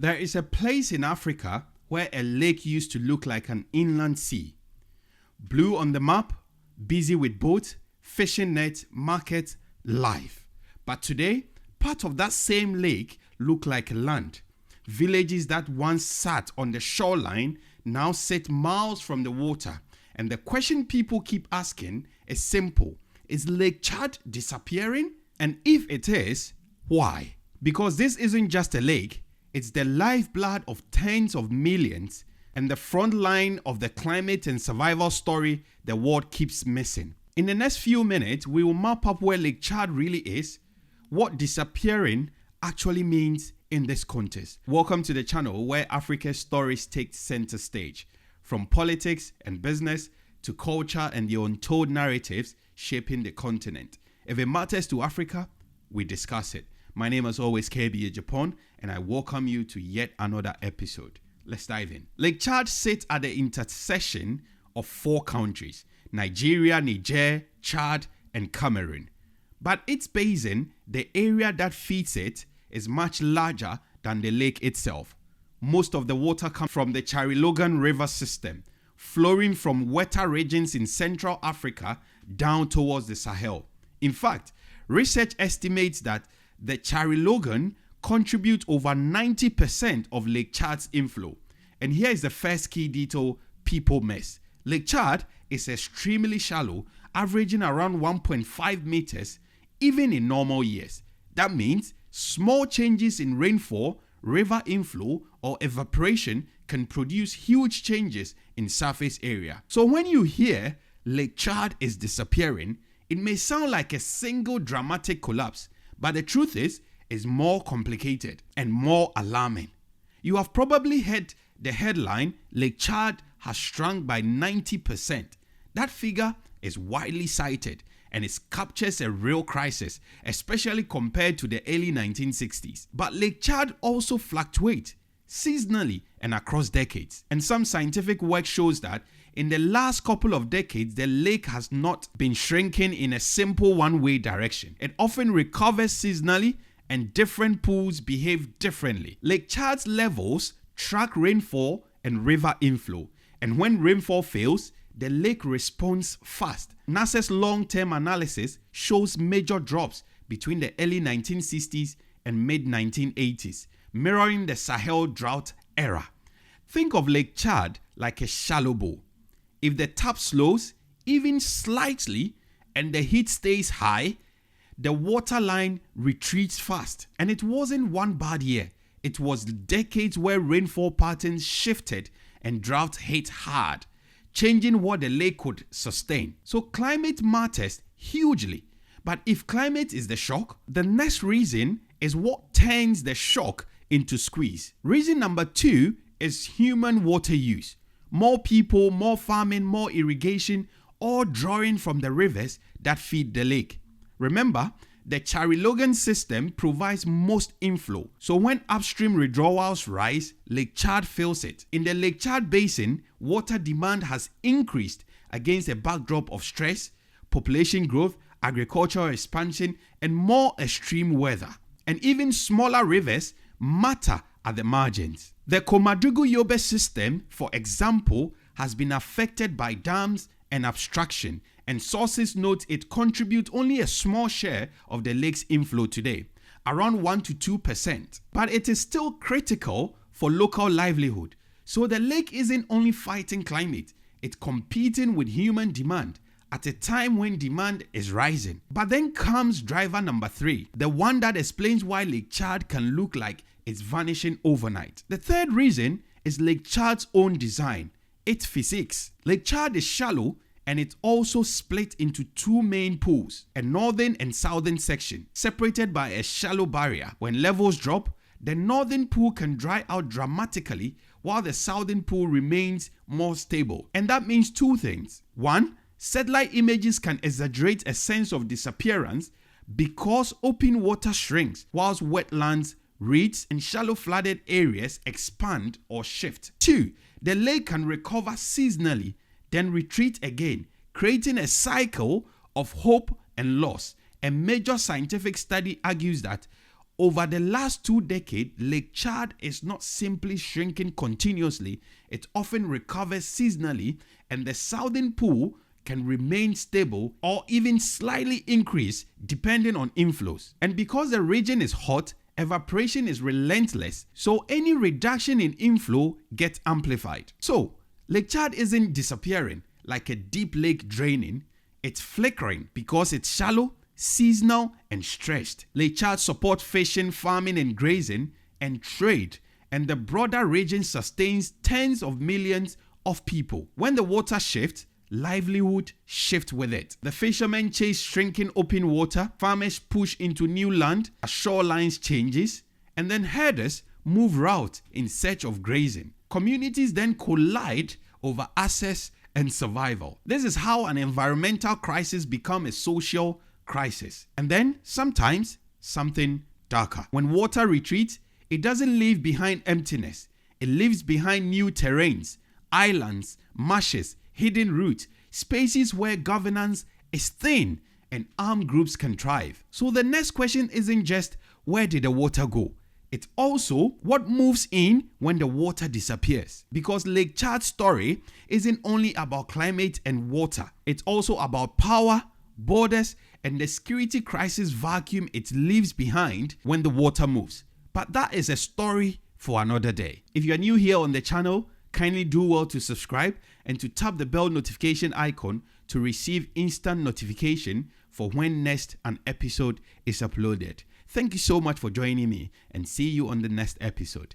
There is a place in Africa where a lake used to look like an inland sea. Blue on the map, busy with boats, fishing nets, markets, life. But today, part of that same lake look like land. Villages that once sat on the shoreline now sit miles from the water. And the question people keep asking is simple. Is Lake Chad disappearing? And if it is, why? Because this isn't just a lake, it's the lifeblood of tens of millions and the front line of the climate and survival story the world keeps missing. In the next few minutes, we will map up where Lake Chad really is, what disappearing actually means in this context. Welcome to the channel where Africa's stories take center stage, from politics and business to culture and the untold narratives shaping the continent. If it matters to Africa, we discuss it. My name is always KBA Japan, and I welcome you to yet another episode. Let's dive in. Lake Chad sits at the intersection of four countries: Nigeria, Niger, Chad, and Cameroon. But its basin, the area that feeds it, is much larger than the lake itself. Most of the water comes from the Charilogan River system, flowing from wetter regions in Central Africa down towards the Sahel. In fact, research estimates that the Charilogan contributes over 90% of Lake Chad's inflow. And here is the first key detail people miss. Lake Chad is extremely shallow, averaging around 1.5 meters, even in normal years. That means small changes in rainfall, river inflow, or evaporation can produce huge changes in surface area. So when you hear Lake Chad is disappearing, it may sound like a single dramatic collapse, but the truth is more complicated and more alarming. You have probably heard the headline, Lake Chad has shrunk by 90%. That figure is widely cited, and it captures a real crisis, especially compared to the early 1960s. But Lake Chad also fluctuates seasonally and across decades. And some scientific work shows that in the last couple of decades, the lake has not been shrinking in a simple one-way direction. It often recovers seasonally, and different pools behave differently. Lake Chad's levels track rainfall and river inflow. And when rainfall fails, the lake responds fast. NASA's long-term analysis shows major drops between the early 1960s and mid-1980s, mirroring the Sahel drought era. Think of Lake Chad like a shallow bowl. If the tap slows, even slightly, and the heat stays high, the water line retreats fast. And it wasn't one bad year. It was decades where rainfall patterns shifted and drought hit hard, changing what the lake could sustain. So climate matters hugely. But if climate is the shock, the next reason is what turns the shock into squeeze. Reason number 2 is human water use. More people, more farming, more irrigation, all drawing from the rivers that feed the lake. Remember, the Charilogan system provides most inflow. So when upstream withdrawals rise, Lake Chad fills it. In the Lake Chad Basin, water demand has increased against a backdrop of stress, population growth, agricultural expansion, and more extreme weather. And even smaller rivers matter at the margins. The Komadugu-Yobe system, for example, has been affected by dams and abstraction, and sources note it contributes only a small share of the lake's inflow today, around 1 to 2%. But it is still critical for local livelihood. So the lake isn't only fighting climate, it's competing with human demand at a time when demand is rising. But then comes driver number 3, the one that explains why Lake Chad can look like it's vanishing overnight. The third reason is Lake Chad's own design, its physics. Lake Chad is shallow, and it's also split into 2 main pools, a northern and southern section, separated by a shallow barrier. When levels drop, the northern pool can dry out dramatically, while the southern pool remains more stable. And that means 2 things. 1, satellite images can exaggerate a sense of disappearance because open water shrinks, whilst wetlands, reeds, and shallow flooded areas expand or shift. 2, the lake can recover seasonally, then retreat again, creating a cycle of hope and loss. A major scientific study argues that Over the last 2 decades, Lake Chad is not simply shrinking continuously, it often recovers seasonally, and the southern pool can remain stable or even slightly increase depending on inflows. And because the region is hot, evaporation is relentless, so any reduction in inflow gets amplified. So, Lake Chad isn't disappearing like a deep lake draining, it's flickering because it's shallow, seasonal, and stretched. Lake Chad supports fishing, farming, and grazing, and trade, and the broader region sustains tens of millions of people. When the water shifts, livelihood shift with it. The fishermen chase shrinking open water, farmers push into new land as shorelines changes, and then herders move route in search of grazing. Communities then collide over access and survival. This is how an environmental crisis becomes a social crisis. And then sometimes something darker. When water retreats, it doesn't leave behind emptiness. It leaves behind new terrains, islands, marshes, hidden routes, spaces where governance is thin and armed groups can thrive. So the next question isn't just where did the water go? It's also what moves in when the water disappears. Because Lake Chad's story isn't only about climate and water, it's also about power, borders, and the security crisis vacuum it leaves behind when the water moves. But that is a story for another day. If you are new here on the channel, kindly do well to subscribe and to tap the bell notification icon to receive instant notification for when next an episode is uploaded. Thank you so much for joining me, and see you on the next episode.